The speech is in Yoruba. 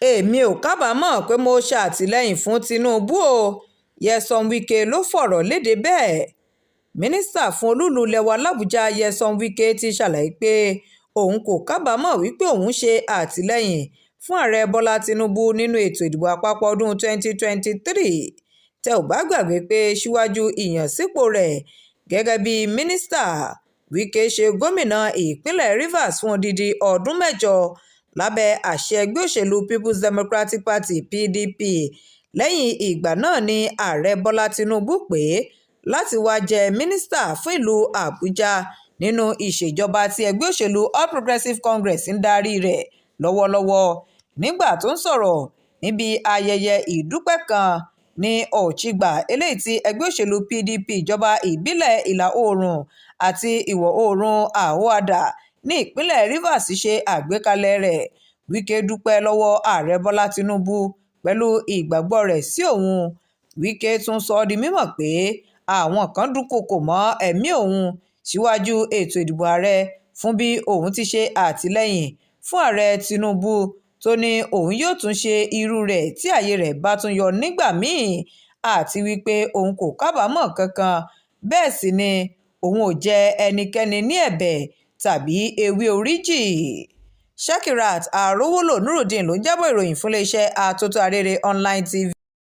èmi ò kábàámọ̀ pé mo ṣàtìlẹ́yìn fún Tinubu o. Nyesom Wike ló fọ̀rọ̀ lédè bẹ́ẹ̀. Mínísítà fún olú-ìlú ilẹ̀ wa làbújá Nyesom Wike ti ṣàlàyé pé òun kò kábàámọ̀ wípé òun ṣe àtìlẹ́yìn fún ààrẹ Bọ́lá Tinubu nínú ètò ìdìbò àpapọ̀ ọdún 2023. Tẹ́ ò bá gbàgbé pé síwájú ìyànsípò rẹ̀ gẹ́gẹ́ bí mínísítà, Wike ṣe gómìnà ìpínlẹ̀ Rivers fún odidi ọdún 8 lábẹ́ àṣẹ ẹgbẹ́ òṣèlú People's Democratic Party (PDP). Lẹ́yìn ìgbà náà ni ààrẹ Bọ́lá Tinubu pè é láti wá jẹ mínísítà fún ìlú Àbújá nínú ìṣèjọba tí ẹgbẹ́ òṣèlú All Progressives Congress ń darí rẹ̀ lọ́wọ́lọ́wọ́. Nígbà tó ń sọ̀rọ̀ níbi ayẹyẹ ìdúpẹ́ kan ní Ọ̀chígbà eléyìí tí ẹgbẹ́ òṣèlú PDP ìjọba ìbílẹ̀ ìlà-oòrùn àti ìwọ̀-oòrùn Àhúàdà ní ìpínlẹ̀ Rivers ṣe àgbékalẹ̀ rẹ̀, Wike dúpẹ́ lọ́wọ́ ààrẹ Bọ́lá Tinubu pẹ̀lú ìgbàgbọ́ rẹ̀ sí òun. Wike tún sọ ọ́ di mímọ̀ pé àwọn kan dúnkòokò mọ́ ẹ̀mí òun síwájú ètò ìdìbò ààrẹ fún bí òun ti ṣe àtìlẹ́yìn fún ààrẹ Tinubu tó ní òun yóò tún ṣe irú rẹ̀ tí àyè rẹ̀ bá tún yọ nígbà míì, àti wípé òun kò kábàámọ̀ kankan, bẹ́ẹ̀ sì ni òun ò jẹ ẹnikẹ́ni ní ẹ̀bẹ̀ tàbí ewé oríjì. Shakirat Arowolo Nurudeen ló ń jábọ̀ ìròyìn fún iléeṣẹ́ Atótó Arére Online TV.